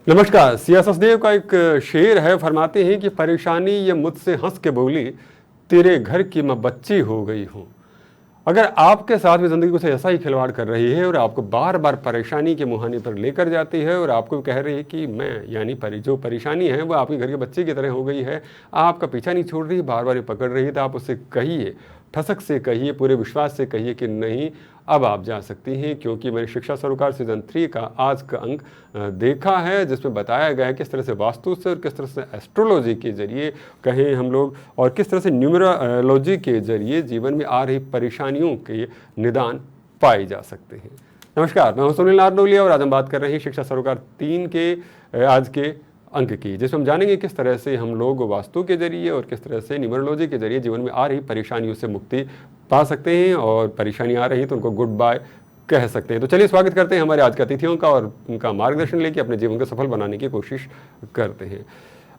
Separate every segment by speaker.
Speaker 1: नमस्कार। सिया सचदेव का एक शेर है, फरमाते हैं कि परेशानी ये मुझसे हंस के बोली, तेरे घर की मैं बच्ची हो गई हूँ। अगर आपके साथ में ज़िंदगी कुछ ऐसा ही खिलवाड़ कर रही है और आपको बार बार परेशानी के मुहाने पर लेकर जाती है और आपको कह रही है कि मैं यानी जो परेशानी है वो आपके घर के बच्चे की तरह हो गई है, आपका पीछा नहीं छोड़ रही, बार बार ये पकड़ रही है, तो आप उससे कहिए, ठसक से कहिए, पूरे विश्वास से कहिए कि नहीं, अब आप जा सकती हैं, क्योंकि मैंने शिक्षा सरोकार सीजन 3 का आज का अंक देखा है, जिसमें बताया गया है किस तरह से वास्तु से और किस तरह से एस्ट्रोलॉजी के जरिए कहें हम लोग, और किस तरह से न्यूमरोलॉजी के जरिए जीवन में आ रही परेशानियों के निदान पाए जा सकते हैं। नमस्कार, मैं हूं सुनील नारनौलिया और आज हम बात कर रहे हैं शिक्षा सरोकार 3 के आज के अंक की, जिसमें हम जानेंगे किस तरह से हम लोग वास्तु के जरिए और किस तरह से न्यूमरोलॉजी के जरिए जीवन में आ रही परेशानियों से मुक्ति पा सकते हैं, और परेशानी आ रही है तो उनको गुड बाय कह सकते हैं। तो चलिए स्वागत करते हैं हमारे आज के अतिथियों का और उनका मार्गदर्शन लेके अपने जीवन को सफल बनाने की कोशिश करते हैं।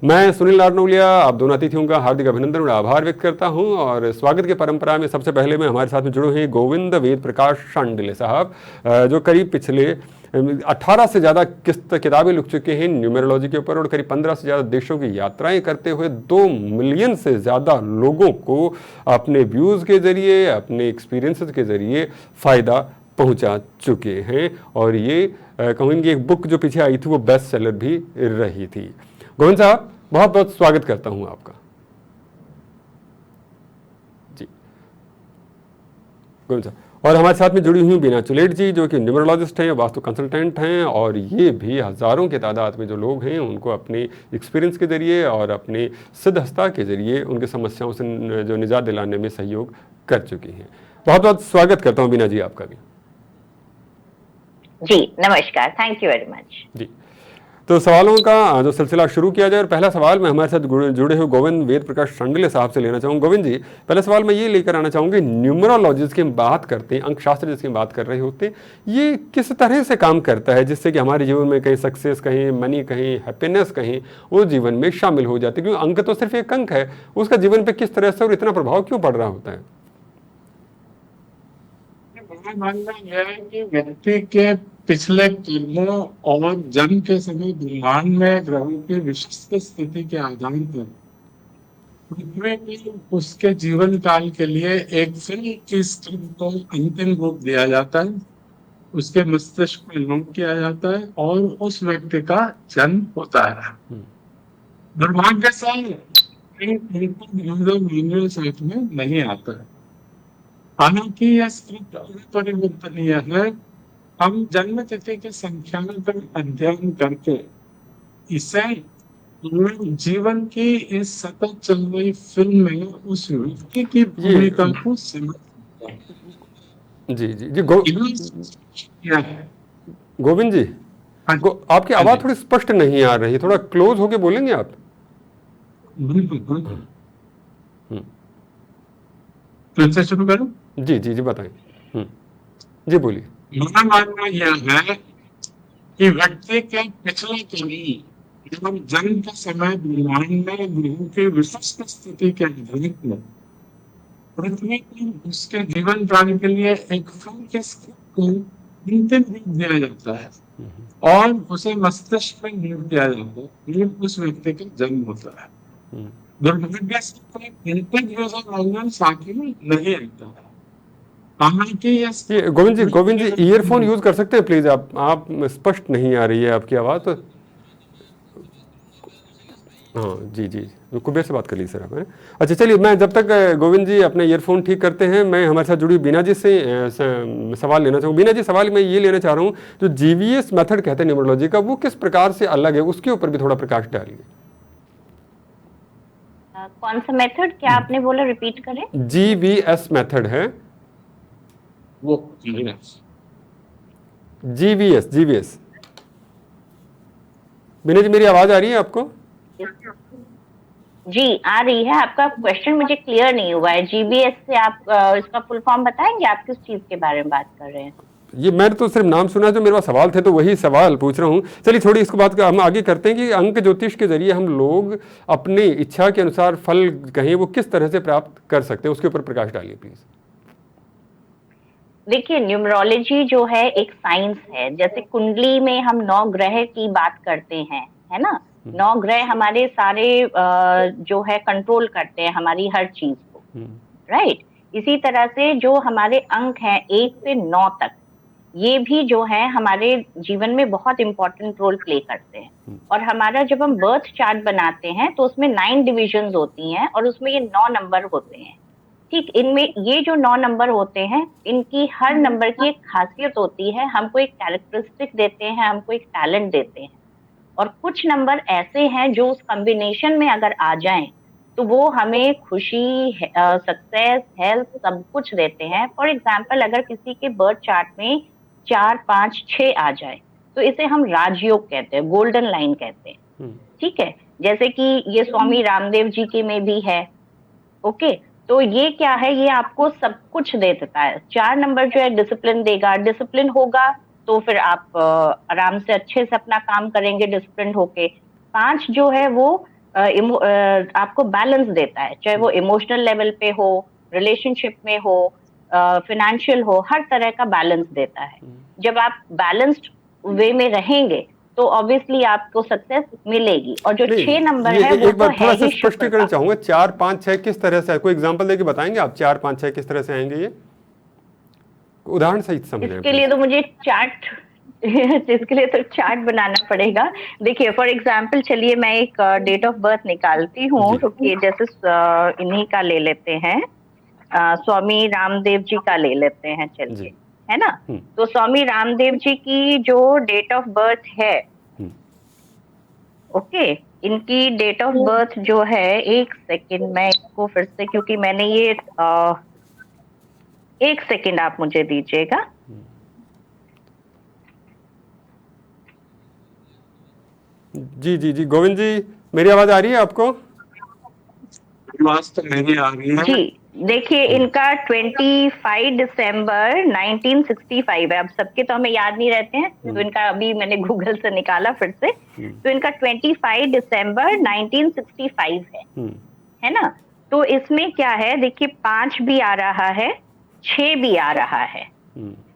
Speaker 1: मैं सुनील नारनौलिया आप दोनों अतिथियों का हार्दिक अभिनंदन और आभार व्यक्त करता हूं, और स्वागत की परंपरा में सबसे पहले मैं हमारे साथ में जुड़े हैं गोविंद वेद प्रकाश शांडिल्य साहब, जो करीब पिछले 18 से ज़्यादा किताबें लिख चुके हैं न्यूमरोलॉजी के ऊपर, और करीब 15 से ज़्यादा देशों की यात्राएं करते हुए 2 मिलियन से ज़्यादा लोगों को अपने व्यूज़ के जरिए, अपने एक्सपीरियंसेस के जरिए फ़ायदा पहुंचा चुके हैं। और ये कहूँगी एक बुक जो पीछे आई थी वो बेस्ट सेलर भी रही थी। गोविंद साहब, बहुत बहुत स्वागत करता हूं आपका। जी गोविंद साहब, और हमारे साथ में जुड़ी हुई बीना चुलेट जी, जो कि न्यूमरोलॉजिस्ट हैं, वास्तु कंसल्टेंट हैं, और ये भी हज़ारों के तादाद में जो लोग हैं उनको अपने एक्सपीरियंस के जरिए और अपने सिद्धहस्ता के जरिए उनकी समस्याओं से जो निजात दिलाने में सहयोग कर चुकी हैं। बहुत बहुत स्वागत करता हूँ बीना जी आपका भी।
Speaker 2: जी नमस्कार, थैंक यू वेरी मच।
Speaker 1: जी, तो सवालों का जो सिलसिला शुरू किया जाए, और पहला सवाल मैं हमारे साथ जुड़े हुए गोविंद वेद प्रकाश शांडिल्य साहब से लेना चाहूँगा। गोविंद जी, पहला सवाल मैं ये लेकर आना चाहूँगी, न्यूमरोलॉजिस्ट की बात करते हैं, अंक शास्त्र जिसकी बात कर रहे होते हैं, ये किस तरह से काम करता है जिससे कि हमारे जीवन में कहीं सक्सेस, कहीं मनी, कहीं हैप्पीनेस, कहीं वो जीवन में शामिल हो जाती है? क्योंकि अंक तो सिर्फ एक अंक है, उसका जीवन पर किस तरह से और इतना प्रभाव क्यों पड़ रहा होता है?
Speaker 3: मेरा मानना यह है कि व्यक्ति के पिछले कर्मों और जन्म के समय ब्रह्मांड में ग्रहों की विशिष्ट स्थिति के आधार पर पृथ्वी में उसके जीवन काल के लिए एक फिल्म की स्क्रिप्ट को अंतिम रूप दिया जाता है, उसके मस्तिष्क में लोड किया जाता है और उस व्यक्ति का जन्म होता है। दुर्भाग्य से मैनुअल साथ में नहीं आता है। हालांकि यह स्क्रिप्ट परिवर्तनीय है। हम जन्म तिथि की संख्या का अध्ययन करके इसे जीवन की इस सतत चल रही फिल्म में उस व्यक्ति की भूमिका को समझ
Speaker 1: जी जी जी गोविंद जी, आपकी आवाज थोड़ी स्पष्ट नहीं आ रही, थोड़ा क्लोज होके बोलेंगे आप?
Speaker 3: बिल्कुल। फिर से शुरू करूं?
Speaker 1: जी जी जी बताएं। जी बोलिए।
Speaker 3: मेरा मानना यह है कि व्यक्ति के पिछले कर्म जन्म के समय ब्रह्मांड में ग्रहों की विशिष्ट स्थिति के आधार पर पृथ्वी को उसके जीवन काल के लिए एक फिल्म के स्क्रिप्ट को अंतिम रूप दिया जाता है और उसे मस्तिष्क में नियुक्त किया जाता है, फिर उस व्यक्ति का जन्म होता है। दुर्भाग्य से कोई साथ में नहीं आता है।
Speaker 1: गोविंद जी ईयरफोन यूज कर सकते हैं प्लीज? आप स्पष्ट नहीं आ रही है आपकी आवाज तो। हाँ जी जी, कुबेर से बात कर लीजिए सर आप। अच्छा चलिए, मैं जब तक गोविंद जी अपने ईयरफोन ठीक करते हैं, मैं हमारे साथ जुड़ी बीना जी से सवाल लेना चाहूँ। बीना जी, सवाल मैं ये लेना चाह रहा हूँ, जो जीवीएस मेथड कहते हैं न्यूमरोलॉजी का, वो किस प्रकार से अलग है, उसके ऊपर भी थोड़ा प्रकाश डालिए।
Speaker 2: कौन सा मेथड, क्या आपने बोला, रिपीट करें?
Speaker 1: जीवीएस मेथड है
Speaker 3: वो।
Speaker 1: जीवीएस। बीना जी, मेरी आवाज आ रही है आपको?
Speaker 2: जी आ रही है। आपका क्वेश्चन मुझे क्लियर नहीं हुआ है। जीबीएस से आप इसका फुल फॉर्म बताएंगे, आप किस चीज के बारे में बात कर रहे हैं?
Speaker 1: ये मैंने तो सिर्फ नाम सुना, जो मेरे पास सवाल थे तो वही सवाल पूछ रहा हूँ। चलिए थोड़ी इसको बात हम आगे करते हैं कि अंक ज्योतिष के जरिए हम लोग अपनी इच्छा के अनुसार फल कहें वो किस तरह से प्राप्त कर सकते हैं, उसके ऊपर प्रकाश डालिए प्लीज।
Speaker 2: देखिए, न्यूमरोलॉजी जो है एक साइंस है। जैसे कुंडली में हम 9 ग्रह की बात करते हैं, है ना? 9 ग्रह हमारे सारे जो है कंट्रोल करते हैं हमारी हर चीज को, राइट? इसी तरह से जो हमारे अंक हैं 1 से 9 तक, ये भी जो है हमारे जीवन में बहुत इंपॉर्टेंट रोल प्ले करते हैं। और हमारा जब हम बर्थ चार्ट बनाते हैं तो उसमें 9 डिविजन्स होती हैं और उसमें ये 9 नंबर होते हैं। ठीक, इनमें ये जो 9 नंबर होते हैं, इनकी हर नंबर की एक खासियत होती है, हमको एक कैरेक्टरिस्टिक देते हैं, हमको एक टैलेंट देते हैं। और कुछ नंबर ऐसे हैं जो उस कॉम्बिनेशन में अगर आ जाएं तो वो हमें खुशी, सक्सेस, हेल्थ सब कुछ देते हैं। फॉर एग्जाम्पल, अगर किसी के बर्थ चार्ट में 4, 5, 6 आ जाए तो इसे हम राजयोग कहते हैं, गोल्डन लाइन कहते हैं। ठीक है, जैसे कि ये स्वामी रामदेव जी के में भी है। ओके, तो ये क्या है, ये आपको सब कुछ दे देता है। 4 नंबर जो है डिसिप्लिन देगा, डिसिप्लिन होगा तो फिर आप आराम से अच्छे से अपना काम करेंगे डिसिप्लिन होके। 5 जो है वो आपको बैलेंस देता है, चाहे वो इमोशनल लेवल पे हो, रिलेशनशिप में हो, फिनेंशियल हो, हर तरह का बैलेंस देता है। जब आप बैलेंस्ड वे में रहेंगे तो ऑब्वियसली आपको सक्सेस मिलेगी। और जो 6 नंबर है वो
Speaker 1: एक बार
Speaker 2: तो
Speaker 1: थोड़ा
Speaker 2: है
Speaker 1: सा
Speaker 2: ही
Speaker 1: स्पष्टीकरण चाहूंगा, 4, 5, 6 किस तरह से है? कोई एग्जांपल देके बताएंगे आप? 4, 5, 6 किस तरह से आएंगे? ये उदाहरण सहित समझें।
Speaker 2: इसके लिए तो मुझे चार्ट इसके लिए तो चार्ट बनाना पड़ेगा। देखिए, फॉर एग्जाम्पल, चलिए मैं एक डेट ऑफ बर्थ निकालती हूँ। तो जैसे इन्हीं का ले लेते हैं, स्वामी रामदेव जी का ले लेते हैं, चलिए, है ना? तो स्वामी रामदेव जी की जो डेट ऑफ बर्थ है, ओके, इनकी डेट ऑफ बर्थ जो है, एक सेकंड मैं इसको फिर से, क्योंकि मैंने ये एक सेकंड आप मुझे दीजिएगा।
Speaker 1: जी जी जी, गोविंद जी, मेरी आवाज आ रही है आपको?
Speaker 3: आवाज तो मेरी आ रही है
Speaker 2: जी। देखिए, इनका 25 दिसंबर 1965 है। अब सबके तो हमें याद नहीं रहते हैं, तो इनका अभी मैंने गूगल से निकाला फिर से। तो इनका 25 दिसंबर 1965 है ना? तो इसमें क्या है, देखिए 5 भी आ रहा है, 6 भी आ रहा है,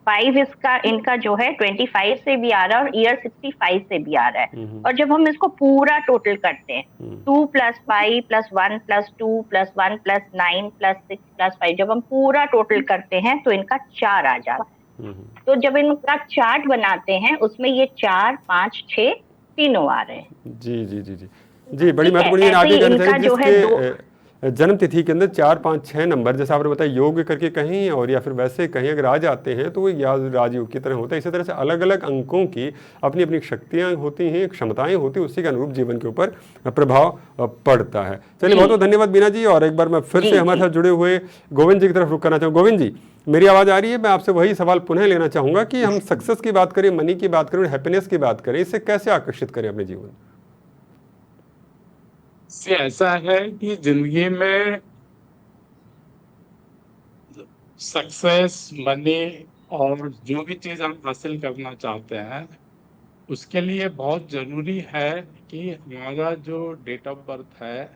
Speaker 2: 5 इसका इनका जो है 25 से भी आ रहा है और ईयर 65 से भी आ रहा है। और जब हम इसको पूरा टोटल करते हैं, 2 + 5 + 1 + 2 + 1 + 9 + 6 + 5, जब हम पूरा टोटल करते हैं तो इनका 4 आ जाता है। तो जब इनका चार्ट बनाते हैं उसमें ये 4, 5, 6 तीनों आ रहे हैं।
Speaker 1: जी जी जी जी जी, बड़ी महत्वपूर्ण आगे जानकारी। जिसके जन्म तिथि के अंदर 4, 5, 6 नंबर, जैसे आपने बताया योग करके कहीं और या फिर वैसे कहीं अगर आ जाते हैं तो वो राजयोग की तरह होता है। इसी तरह से अलग अलग अंकों की अपनी अपनी शक्तियाँ होती हैं, क्षमताएं होती हैं, उसी के अनुरूप जीवन के ऊपर प्रभाव पड़ता है। चलिए, बहुत बहुत धन्यवाद बीना जी। और एक बार मैं फिर से हमारे साथ जुड़े हुए गोविंद जी की तरफ रुख करना चाहूँगा। गोविंद जी, मेरी आवाज़ आ रही है? मैं आपसे वही सवाल पुनः लेना चाहूँगा कि हम सक्सेस की बात करें, मनी की बात करें, हैप्पीनेस की बात करें, इसे कैसे आकर्षित करें अपने जीवन?
Speaker 3: से ऐसा है कि जिंदगी में सक्सेस, मनी और जो भी चीज हम हासिल करना चाहते हैं, उसके लिए बहुत जरूरी है कि हमारा जो डेट ऑफ बर्थ है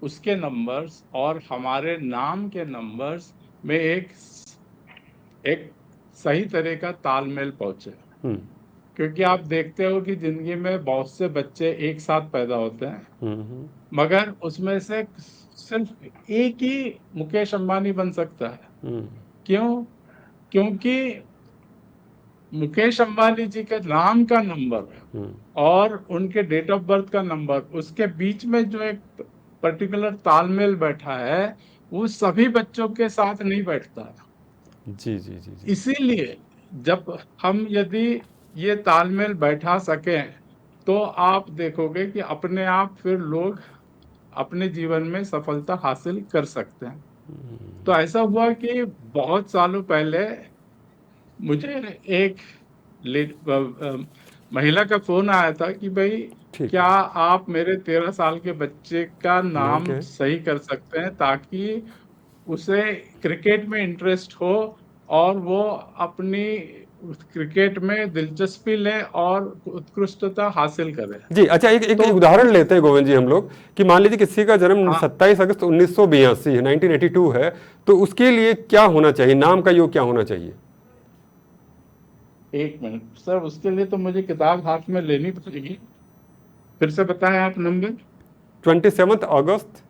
Speaker 3: उसके नंबर्स और हमारे नाम के नंबर्स में एक सही तरह का तालमेल पहुंचे। क्योंकि आप देखते हो कि जिंदगी में बहुत से बच्चे एक साथ पैदा होते हैं, मगर उसमें से सिर्फ एक ही मुकेश अंबानी बन सकता है। क्यों? क्योंकि मुकेश अंबानी जी के नाम का नंबर और उनके डेट ऑफ बर्थ का नंबर, उसके बीच में जो एक पर्टिकुलर तालमेल बैठा है, वो सभी बच्चों के साथ नहीं बैठता।
Speaker 1: जी जी जी जी।
Speaker 3: इसीलिए जब हम यदि ये तालमेल बैठा सकें तो आप देखोगे कि अपने आप फिर लोग अपने जीवन में सफलता हासिल कर सकते हैं। तो ऐसा हुआ कि बहुत सालों पहले मुझे एक महिला का फोन आया था कि भाई क्या आप मेरे 13 साल के बच्चे का नाम सही कर सकते हैं ताकि उसे क्रिकेट में इंटरेस्ट हो और वो अपनी क्रिकेट में दिलचस्पी ले और उत्कृष्टता हासिल करे।
Speaker 1: जी, अच्छा, एक उदाहरण लेते हैं गोविंद जी हम लोग कि मान लीजिए किसी का जन्म 27 अगस्त 1982 है, 1982 है, तो उसके लिए क्या होना चाहिए? नाम का योग क्या होना चाहिए?
Speaker 3: एक मिनट सर, उसके लिए तो मुझे किताब हाथ में लेनी पड़ेगी। फिर से बताएं आप नंबर।
Speaker 1: 27 अगस्त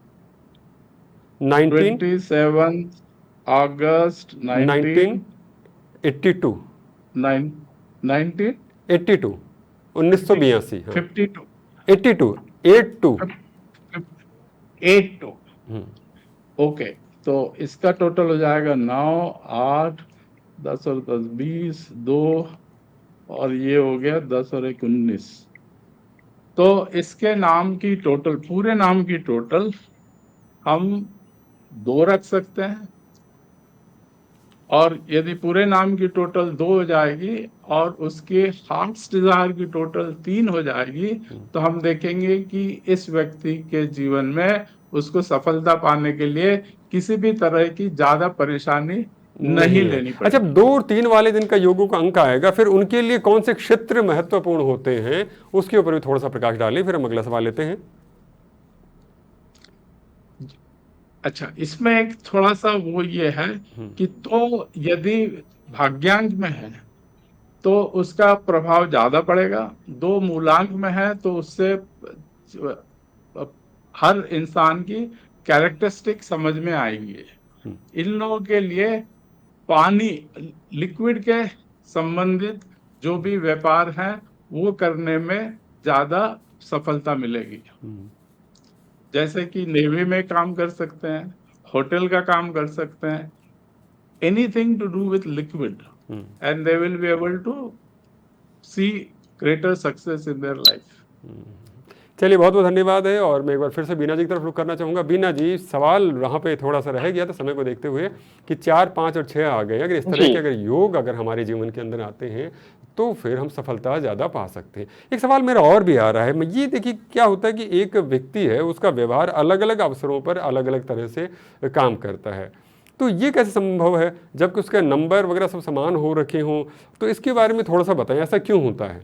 Speaker 3: 27 अगस्त
Speaker 1: 1982
Speaker 3: 1982
Speaker 1: 1982 हाँ
Speaker 3: 52
Speaker 1: 82 82
Speaker 3: 82। ओके, तो इसका टोटल हो जाएगा 9, 8, 10 और 10 20, 2 और ये हो गया 10 और 1 19। तो इसके नाम की टोटल, पूरे नाम की टोटल हम 2 रख सकते हैं, और यदि पूरे नाम की टोटल 2 हो जाएगी और उसके हार्ट्स डिजायर की टोटल 3 हो जाएगी, तो हम देखेंगे कि इस व्यक्ति के जीवन में उसको सफलता पाने के लिए किसी भी तरह की ज्यादा परेशानी नहीं
Speaker 1: है।
Speaker 3: लेनी
Speaker 1: अच्छा,
Speaker 3: पड़ेगी।
Speaker 1: 2 और 3 वाले दिन का योगों का अंक आएगा, फिर उनके लिए कौन से क्षेत्र महत्वपूर्ण होते हैं उसके ऊपर भी थोड़ा सा प्रकाश डालें, फिर हम अगला सवाल लेते हैं।
Speaker 3: अच्छा, इसमें एक थोड़ा सा वो ये है कि तो यदि भाग्यांक में है तो उसका प्रभाव ज्यादा पड़ेगा, 2 मूलांक में है तो उससे हर इंसान की कैरेक्टरिस्टिक समझ में आएंगे। इन लोगों के लिए पानी, लिक्विड के संबंधित जो भी व्यापार है वो करने में ज्यादा सफलता मिलेगी। जैसे कि नेवी में काम कर सकते हैं, होटल का काम कर सकते हैं, anything to do with liquid, and they will be able to see greater success in their life.
Speaker 1: चलिए, बहुत बहुत धन्यवाद है। और मैं एक बार फिर से बीना जी की तरफ रुख करना चाहूँगा। बीना जी, सवाल वहाँ पे थोड़ा सा रह गया था समय को देखते हुए कि 4, 5 और 6 आ गए। अगर इस तरह के अगर योग अगर हमारे जीवन के अंदर आते हैं तो फिर हम सफलता ज़्यादा पा सकते हैं। एक सवाल मेरा और भी आ रहा है, मैं ये देखिए क्या होता है कि एक व्यक्ति है, उसका व्यवहार अलग अलग अवसरों पर अलग अलग तरह से काम करता है, तो ये कैसे संभव है जबकि उसके नंबर वगैरह सब समान हो रखे हों? तो इसके बारे में थोड़ा सा बताएं, ऐसा क्यों होता है?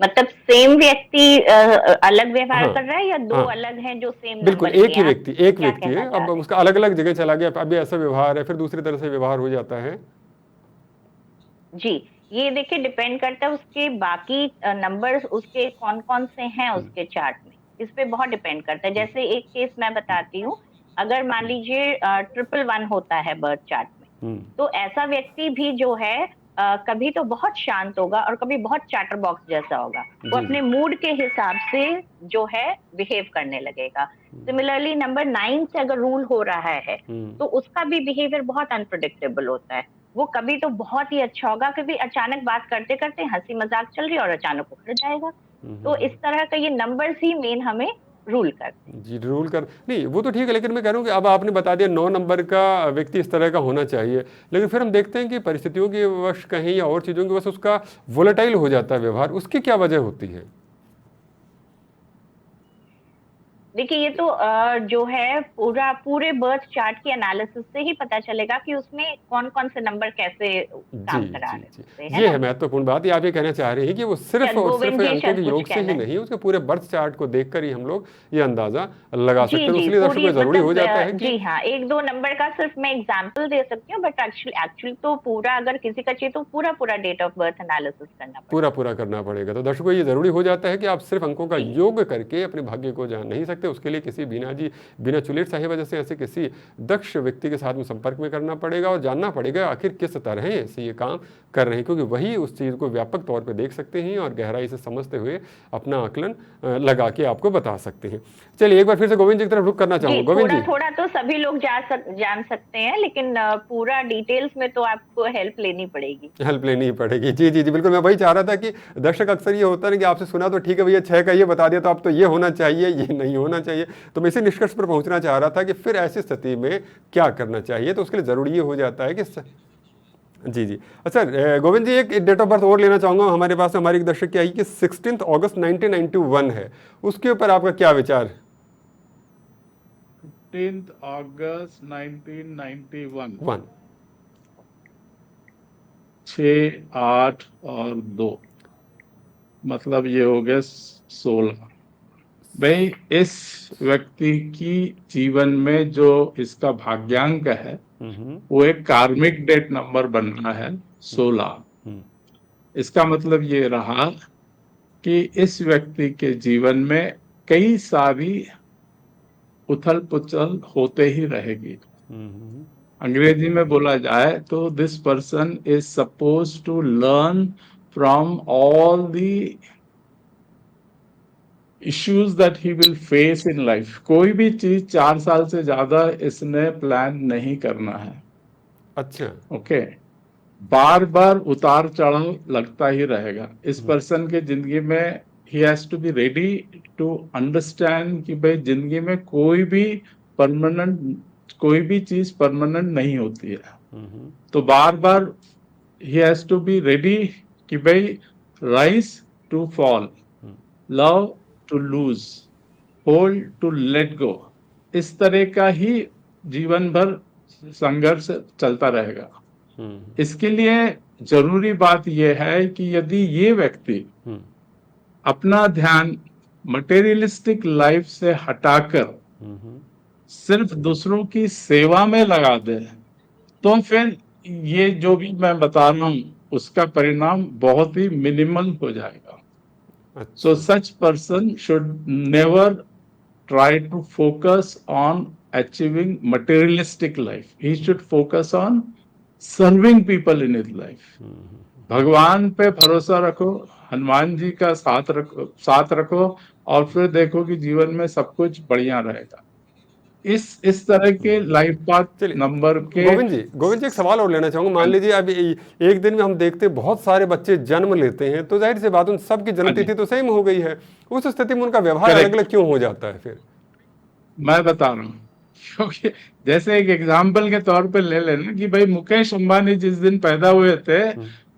Speaker 2: मतलब सेम व्यक्ति अलग व्यवहार कर रहा है या 2 अलग हैं जो सेम
Speaker 1: बिल्कुल
Speaker 2: नंबर
Speaker 1: एक ही व्यक्ति है, अब उसका अलग अलग जगह चला गया, अभी ऐसा व्यवहार है, फिर दूसरी तरह से व्यवहार हो जाता है।
Speaker 2: जी, ये देखिए डिपेंड करता है उसके बाकी नंबर्स उसके कौन कौन से हैं उसके चार्ट में, इस पे बहुत डिपेंड करता है। जैसे एक केस मैं बताती हूँ, अगर मान लीजिए 111 होता है बर्थ चार्ट में, तो ऐसा व्यक्ति भी जो है कभी तो बहुत शांत होगा और कभी बहुत चैटर बॉक्स जैसा होगा। वो अपने मूड के हिसाब से जो है बिहेव करने लगेगा। सिमिलरली नंबर 9 से अगर रूल हो रहा है तो उसका भी बिहेवियर बहुत अनप्रेडिक्टेबल होता है। वो कभी तो बहुत ही अच्छा होगा, कभी अचानक बात करते करते हंसी मजाक चल रही है और अचानक उखड़ जाएगा। तो इस तरह का ये नंबर्स ही मेन हमें रूल करते हैं।
Speaker 1: जी, रूल कर नहीं, वो तो ठीक है, लेकिन मैं कह रहा हूँ कि अब आपने बता दिया 9 नंबर का व्यक्ति इस तरह का होना चाहिए, लेकिन फिर हम देखते हैं कि परिस्थितियों के वश कहीं या और चीज़ों के वश उसका वोलेटाइल हो जाता है व्यवहार, उसकी क्या वजह होती है?
Speaker 2: देखिए ये तो जो है पूरे बर्थ चार्ट की एनालिसिस से ही पता चलेगा कि उसमें कौन कौन से नंबर कैसे काम करा रहे हैं।
Speaker 1: ये है महत्वपूर्ण बात। ये आप ये कहना चाह रही हैं कि वो सिर्फ और सिर्फ अंकों के योग से ही नहीं, उसके पूरे बर्थ चार्ट को देखकर ही हम लोग ये अंदाजा लगा सकते हैं। इसलिए दर्शकों को जरूरी हो जाता है कि
Speaker 2: जी हाँ, 1-2 नंबर का सिर्फ मैं एग्जाम्पल दे सकती हूँ, बट एक्चुअली तो पूरा अगर किसी का चाहिए तो पूरा डेट ऑफ बर्थ एनालिसिस करना पड़ेगा,
Speaker 1: पूरा करना पड़ेगा। तो दर्शकों ये जरूरी हो जाता है कि आप सिर्फ अंकों का योग करके अपने भाग्य को जान नहीं सकते। उसके लिए किसी बीना चुलेट साहिबा जैसे ऐसे किसी दक्ष व्यक्ति के साथ में संपर्क में करना पड़ेगा और जानना पड़ेगा आखिर किस तरह से ये काम कर रहे हैं, क्योंकि वही उस चीज को व्यापक तौर पे देख सकते हैं और गहराई से समझते हुए अपना आकलन लगा के आपको बता सकते हैं। चलिए एक बार फिर से गोविंद जी की तरफ रुख करना चाहूंगा। गोविंद जी,
Speaker 2: थोड़ा तो सभी लोग जान सकते हैं, लेकिन पूरा डिटेल्स में तो आपको हेल्प लेनी पड़ेगी।
Speaker 1: जी बिल्कुल, मैं वही चाह रहा था कि दर्शक अक्सर ये होता है कि आपसे सुना तो ठीक है भैया 6 का ये बता दिया तो अब तो ये होना चाहिए, ये नहीं होना चाहिए, तो मैं इसी निष्कर्ष पर पहुंचना चाह रहा था कि फिर ऐसी स्थिति में क्या करना चाहिए। तो उसके लिए जरूरी ये हो जाता है कि जी अच्छा गोविंद जी, एक डेट ऑफ बर्थ और लेना चाहूंगा। हमारे पास हमारी एक दर्शक की आई कि 16 अगस्त 1991 है, उसके ऊपर आपका क्या विचार?
Speaker 3: 15 अगस्त 1991, 6, 8 और 2, मतलब ये हो गया 16। भाई इस व्यक्ति की जीवन में जो इसका भाग्यांक है वो एक कार्मिक डेट नंबर बन रहा है, 16। इसका मतलब ये रहा कि इस व्यक्ति के जीवन में कई सारी उथल पुथल होते ही रहेगी। अंग्रेजी में बोला जाए तो this person is suppose to learn from all the issues that he will face in life. कोई भी चीज 4 साल से ज्यादा इसने प्लान नहीं करना है।
Speaker 1: अच्छा।
Speaker 3: ओके, बार बार उतार चढ़ाव लगता ही रहेगा इस पर्सन के जिंदगी में। He has to be ready to understand कि भाई जिंदगी में कोई भी चीज परमानेंट नहीं होती है। तो बार बार ही हैज टू बी रेडी कि भाई rise to fall, love to lose, hold to let go, इस तरह का ही जीवन भर संघर्ष चलता रहेगा। इसके लिए जरूरी बात यह है कि यदि ये व्यक्ति अपना ध्यान मटेरियलिस्टिक लाइफ से हटाकर सिर्फ दूसरों की सेवा में लगा दे, तो फिर ये जो भी मैं बता रहा हूं उसका परिणाम बहुत ही मिनिमल हो जाएगा। So such person should never try to focus on achieving materialistic life. He should focus on serving people in his life. भगवान पे भरोसा रखो, हनुमान जी का साथ रखो और फिर देखो कि जीवन में सब कुछ बढ़िया रहेगा। इस तरह के लाइफ पाथ नंबर के।
Speaker 1: गोविंद जी एक सवाल और लेना चाहूंगा। मान लीजिए अब एक दिन में हम देखते हैं बहुत सारे बच्चे जन्म लेते हैं, तो जाहिर सी बात उन सबकी जन्म तिथि तो सेम हो गई है, उस स्थिति में उनका व्यवहार अलग अलग क्यों हो जाता है? फिर मैं बता रहा हूँ,
Speaker 3: क्योंकि जैसे एक एग्जाम्पल के तौर पे ले लेना कि भाई मुकेश अंबानी जिस दिन पैदा हुए थे,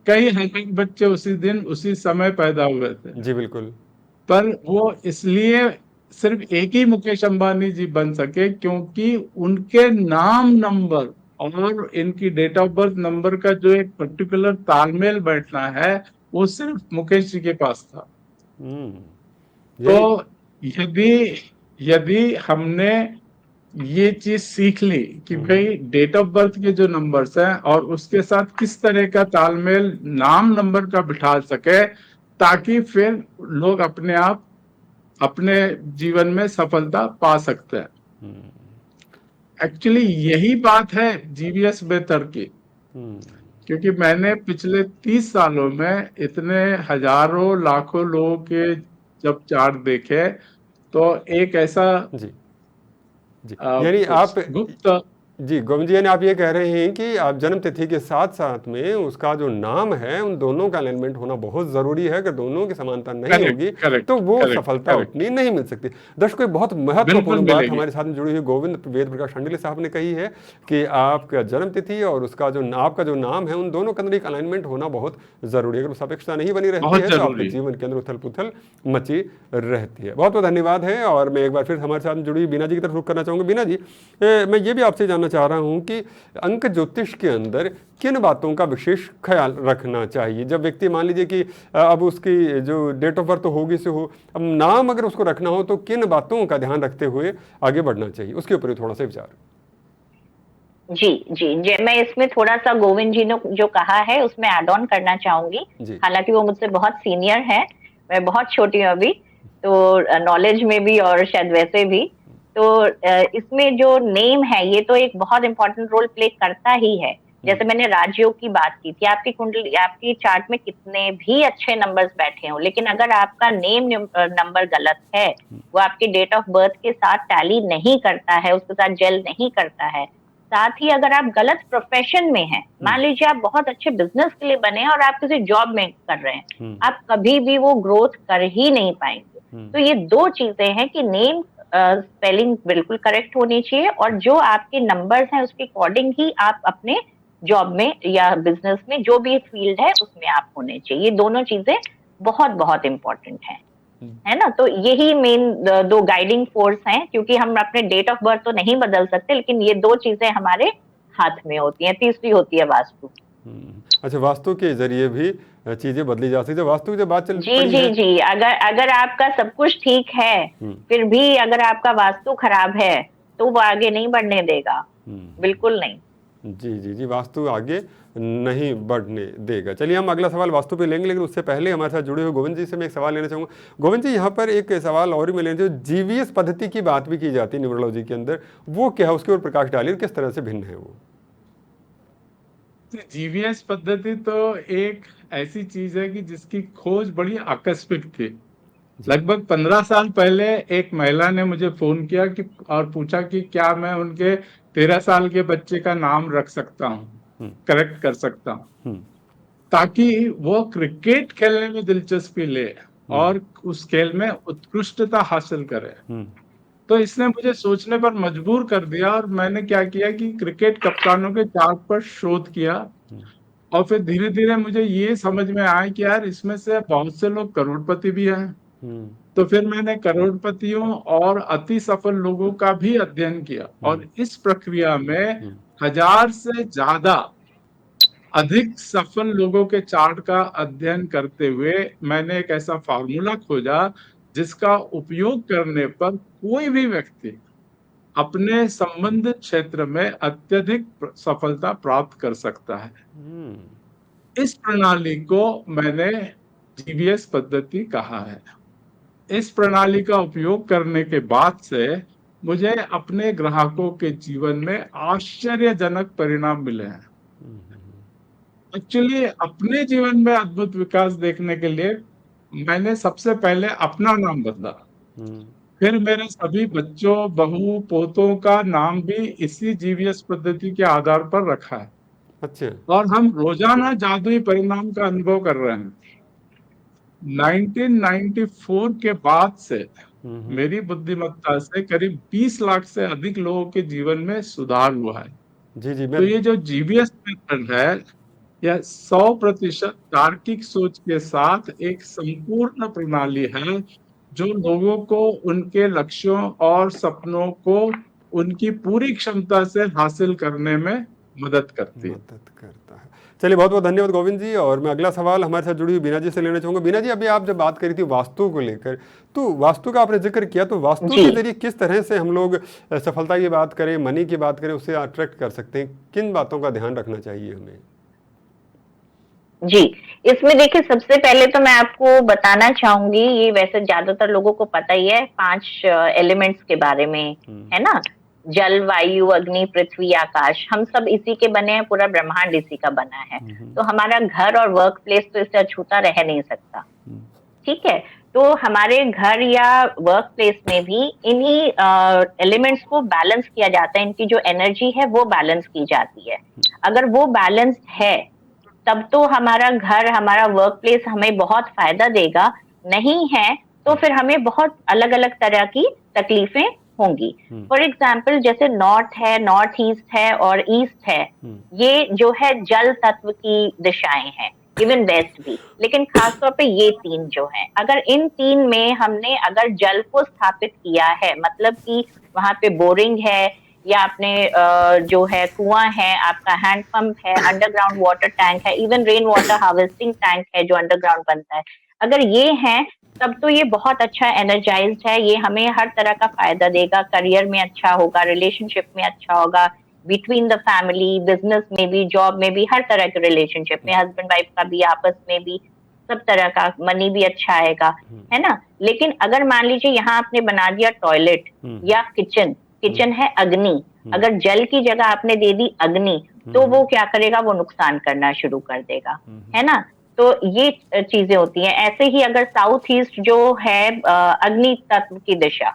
Speaker 3: कई हजार बच्चे उसी दिन उसी समय पैदा हुए थे।
Speaker 1: जी बिल्कुल।
Speaker 3: पर वो इसलिए सिर्फ एक ही मुकेश अंबानी जी बन सके क्योंकि उनके नाम नंबर और इनकी डेट ऑफ बर्थ नंबर का जो एक पर्टिकुलर तालमेल बैठना है वो सिर्फ मुकेश जी के पास था। तो यदि हमने ये चीज सीख ली कि भाई डेट ऑफ बर्थ के जो नंबर्स हैं और उसके साथ किस तरह का तालमेल नाम नंबर का बिठा सके, ताकि फिर लोग अपने आप अपने जीवन में सफलता पा सकते हैं। एक्चुअली यही बात है जीवीएस बेहतर की, क्योंकि मैंने पिछले 30 सालों में इतने हजारों लाखों लोगों के जब चार्ट देखे, तो एक ऐसा
Speaker 1: यानी आप गुप्त जी गोविंद जी, यानी आप ये कह रहे हैं कि आप जन्म तिथि के साथ साथ में उसका जो नाम है उन दोनों का अलाइनमेंट होना बहुत जरूरी है। अगर दोनों की समानता नहीं होगी तो वो सफलता उतनी नहीं मिल सकती। दर्शकों, बहुत महत्वपूर्ण बात हमारे साथ में जुड़ी हुई गोविंद वेद प्रकाश शांडिल्य साहब ने कही है कि आपका जन्म तिथि और उसका जो आपका जो नाम है उन दोनों के अंदर एक अलाइनमेंट होना बहुत जरूरी है। अगर सापेक्षता नहीं बनी रहती है तो आपके जीवन के अंदर उथल पुथल मची रहती है। बहुत बहुत धन्यवाद है। और मैं एक बार फिर हमारे साथ जुड़ी बीना जी की तरफ रुख करना चाहूँगा। बीना जी, मैं ये भी आपसे जानना चाह रहा हूं कि अंक ज्योतिष के अंदर किन बातों का विशेष ख्याल रखना चाहिए जब व्यक्ति, मान लीजिए कि अब उसकी जो डेट ऑफ बर्थ होगी से हो, अब नाम अगर उसको रखना हो तो किन बातों का ध्यान रखते हुए आगे बढ़ना चाहिए, उसके ऊपर थोड़ा सा विचार।
Speaker 2: जी, मैं इसमें थोड़ा सा गोविंद जी ने जो कहा है उसमें ऐड ऑन करना चाहूंगी। हालांकि वो मुझसे बहुत सीनियर है, मैं बहुत छोटी हूँ अभी, तो नॉलेज में भी और शायद वैसे भी। तो इसमें जो नेम है ये तो एक बहुत इंपॉर्टेंट रोल प्ले करता ही है। जैसे मैंने राजयोग की बात की थी, आपकी कुंडली, आपकी चार्ट में कितने भी अच्छे नंबर्स बैठे हों, लेकिन अगर आपका नेम नंबर गलत है, वो आपके डेट ऑफ बर्थ के साथ टैली नहीं करता है, उसके साथ जेल नहीं करता है, साथ ही अगर आप गलत प्रोफेशन में हैं, मान लीजिए आप बहुत अच्छे बिजनेस के लिए बने और आप किसी जॉब में कर रहे हैं, आप कभी भी वो ग्रोथ कर ही नहीं पाएंगे। तो ये दो चीजें हैं कि नेम स्पेलिंग बिल्कुल करेक्ट होनी चाहिए और जो आपके नंबर्स हैं उसके अकॉर्डिंग ही आप अपने जॉब में या बिजनेस में जो भी फील्ड है उसमें आप होने चाहिए। ये दोनों चीजें बहुत बहुत इंपॉर्टेंट हैं, है ना। तो यही मेन दो गाइडिंग फोर्स हैं, क्योंकि हम अपने डेट ऑफ बर्थ तो नहीं बदल सकते, लेकिन ये दो चीजें हमारे हाथ में होती हैं। तीसरी होती है वास्तु।
Speaker 1: अच्छा, वास्तु के जरिए भी चीजें बदली जा सकती है। वास्तु की जब बात चल
Speaker 2: जी, अगर आपका सब कुछ ठीक है फिर भी अगर आपका वास्तु खराब है तो वो आगे नहीं बढ़ने देगा, बिल्कुल नहीं।
Speaker 1: जी जी जी, वास्तु आगे नहीं बढ़ने देगा। चलिए हम अगला सवाल वास्तु पे लेंगे, लेकिन उससे पहले हमारे साथ जुड़े हुए गोविंद जी से मैं एक सवाल लेना चाहूँगा। गोविंद जी, यहाँ पर एक सवाल और भी मैं लेना चाहूँ, जीवीएस पद्धति की बात भी की जाती है न्यूमरोलॉजी के अंदर, वो क्या है, उसके ऊपर प्रकाश डालिए, किस तरह से भिन्न है वो?
Speaker 3: जीवीएस पद्धति तो एक ऐसी चीज है कि जिसकी खोज बड़ी आकस्मिक थी। लगभग 15 साल पहले एक महिला ने मुझे फोन किया कि और पूछा कि क्या मैं उनके 13 साल के बच्चे का नाम रख सकता हूँ, करेक्ट कर सकता हूँ, ताकि वो क्रिकेट खेलने में दिलचस्पी ले और उस खेल में उत्कृष्टता हासिल करे। तो इसने मुझे सोचने पर मजबूर कर दिया और मैंने क्या किया कि क्रिकेट कप्तानों के चार्ट पर शोध किया और फिर धीरे धीरे मुझे ये समझ में आया कि यार इसमें से बहुत से लोग करोड़पति भी हैं। तो फिर मैंने करोड़पतियों और अति सफल लोगों का भी अध्ययन किया और इस प्रक्रिया में 1000 से ज्यादा अधिक सफल लोगों के चार्ट का अध्ययन करते हुए मैंने एक ऐसा फार्मूला खोजा जिसका उपयोग करने पर कोई भी व्यक्ति अपने संबंधित क्षेत्र में अत्यधिक सफलता प्राप्त कर सकता है। इस प्रणाली को मैंने जीवीएस पद्धति कहा है। इस प्रणाली का उपयोग करने के बाद से मुझे अपने ग्राहकों के जीवन में आश्चर्यजनक परिणाम मिले हैं। एक्चुअली अपने जीवन में अद्भुत विकास देखने के लिए मैंने सबसे पहले अपना नाम बदला, फिर मेरे सभी बच्चों, बहू, पोतों का नाम भी इसी जीवीएस पद्धति के आधार पर रखा है।
Speaker 1: अच्छा।
Speaker 3: और हम रोजाना जादुई परिणाम का अनुभव कर रहे हैं। 1994 के बाद से मेरी बुद्धिमत्ता से करीब 20 लाख से अधिक लोगों के जीवन में सुधार हुआ है।
Speaker 1: जी जी,
Speaker 3: तो ये जो जीवीएस मेथड है, यह 100% तार्किक सोच के साथ एक संपूर्ण प्रणाली है जो लोगों को उनके लक्ष्यों और सपनों को उनकी पूरी क्षमता से हासिल करने में मदद करती है।
Speaker 1: चलिए, बहुत बहुत धन्यवाद गोविंद जी। और मैं अगला सवाल हमारे साथ जुड़ी हुई बीना जी से लेना चाहूंगा। बीना जी, अभी आप जब बात करी थी वास्तु को लेकर, तो वास्तु का आपने जिक्र किया, तो वास्तु के जरिए किस तरह से हम लोग सफलता की बात करें, मनी की बात करें, उससे अट्रैक्ट कर सकते हैं, किन बातों का ध्यान रखना चाहिए हमें?
Speaker 2: जी, इसमें देखिए, सबसे पहले तो मैं आपको बताना चाहूंगी, ये वैसे ज्यादातर लोगों को पता ही है, 5 एलिमेंट्स के बारे में, है ना? जल, वायु, अग्नि, पृथ्वी, आकाश, हम सब इसी के बने हैं, पूरा ब्रह्मांड इसी का बना है। तो हमारा घर और वर्क प्लेस तो इससे अछूता रह नहीं सकता, ठीक है? तो हमारे घर या वर्क प्लेस में भी इन्हीं एलिमेंट्स को बैलेंस किया जाता है, इनकी जो एनर्जी है वो बैलेंस की जाती है। अगर वो बैलेंस है तब तो हमारा घर, हमारा वर्क प्लेस हमें बहुत फायदा देगा, नहीं है तो फिर हमें बहुत अलग अलग तरह की तकलीफें होंगी। फॉर एग्जाम्पल, जैसे नॉर्थ है, नॉर्थ ईस्ट है और ईस्ट है, ये जो है जल तत्व की दिशाएं हैं, इवन वेस्ट भी, लेकिन खासतौर पे ये 3 जो हैं, अगर इन 3 में हमने अगर जल को स्थापित किया है, मतलब कि वहां पे बोरिंग है या आपने जो है कुआं है, आपका हैंड पंप है, अंडरग्राउंड वाटर टैंक है, even rain water harvesting tank है जो अंडरग्राउंड बनता है, अगर ये है तब तो ये बहुत अच्छा एनर्जाइज्ड है, ये हमें हर तरह का फायदा देगा, करियर में अच्छा होगा, रिलेशनशिप में अच्छा होगा, बिटवीन द फैमिली, बिजनेस में भी, जॉब में भी, हर तरह के रिलेशनशिप में, हस्बैंड वाइफ का भी, आपस में भी, सब तरह का, मनी भी अच्छा आएगा, है ना? लेकिन अगर मान लीजिए यहाँ आपने बना दिया टॉयलेट या किचन, किचन है अग्नि, अगर जल की जगह आपने दे दी अग्नि, तो वो क्या करेगा, वो नुकसान करना शुरू कर देगा, है ना? तो ये चीजें होती हैं। ऐसे ही अगर साउथ ईस्ट जो है अग्नि तत्व की दिशा,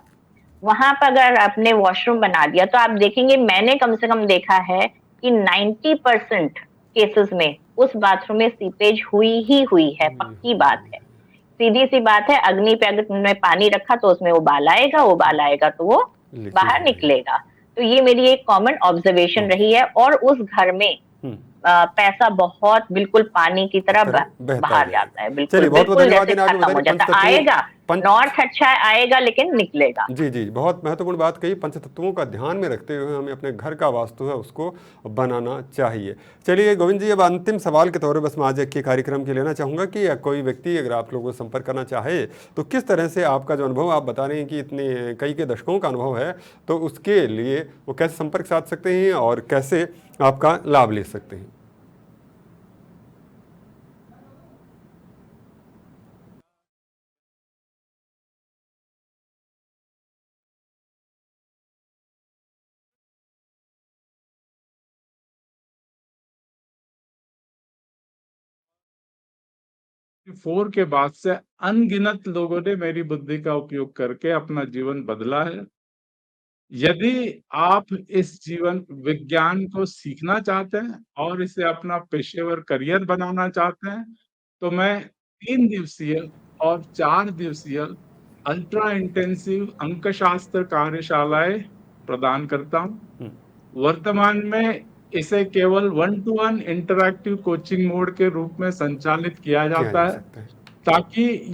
Speaker 2: वहां पर अगर आपने वॉशरूम बना दिया, तो आप देखेंगे, मैंने कम से कम देखा है कि 90% केसेस में उस बाथरूम में सीपेज हुई ही हुई है, पक्की बात है, सीधी सी बात है। अग्नि पे अगर तुमने पानी रखा तो उसमें उबाल आएगा तो वो बाहर निकलेगा। तो ये मेरी एक कॉमन ऑब्जर्वेशन रही है, और उस घर में पैसा बहुत बिल्कुल पानी की तरह बाहर जाता है, बिल्कुल बिल्कुल जैसे खत्म हो जाता है, आएगा नॉर्थ अच्छा आएगा लेकिन निकलेगा।
Speaker 1: जी जी, बहुत महत्वपूर्ण बात कही। पंचतत्वों का ध्यान में रखते हुए हमें अपने घर का वास्तु है उसको बनाना चाहिए। चलिए गोविंद जी, अब अंतिम सवाल के तौर पर बस मैं आज के कार्यक्रम के लेना चाहूँगा कि कोई व्यक्ति अगर आप लोगों को संपर्क करना चाहे तो किस तरह से आपका जो अनुभव आप बता रहे हैं कि इतने कई के दशकों का अनुभव है, तो उसके लिए वो कैसे संपर्क साध सकते हैं और कैसे आपका लाभ ले सकते हैं?
Speaker 3: फोर के बाद से अनगिनत लोगों ने मेरी बुद्धि का उपयोग करके अपना जीवन बदला है। यदि आप इस जीवन विज्ञान को सीखना चाहते हैं और इसे अपना पेशेवर करियर बनाना चाहते हैं, तो मैं 3 दिवसीय और 4 दिवसीय अल्ट्रा इंटेंसिव अंकशास्त्र कार्यशालाएं प्रदान करता हूं। वर्तमान में इसे केवल 1-to-1 इंटरैक्टिव कोचिंग मोड के रूप में संचालित किया जाता है, ताकि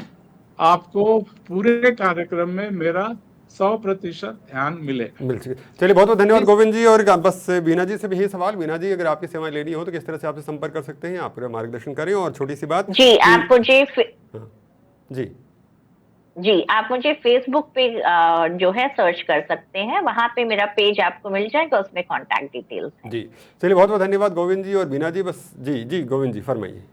Speaker 3: आपको पूरे कार्यक्रम में मेरा 100% ध्यान मिल सके।
Speaker 1: चलिए, बहुत बहुत धन्यवाद गोविंद जी। और बस बीना जी से भी यही सवाल, बीना जी अगर आपकी सेवाएं लेनी हो तो किस तरह से आपसे संपर्क कर सकते हैं, आप मार्गदर्शन करें। और छोटी सी बात
Speaker 2: जी, आप मुझे जी आप मुझे फेसबुक पे जो है सर्च कर सकते हैं, वहां पे मेरा पेज आपको मिल जाएगा, उसमें कॉन्टैक्ट डिटेल्स
Speaker 1: जी। चलिए, बहुत बहुत धन्यवाद गोविंद जी और बीना जी। बस जी जी गोविंद जी फरमाइए।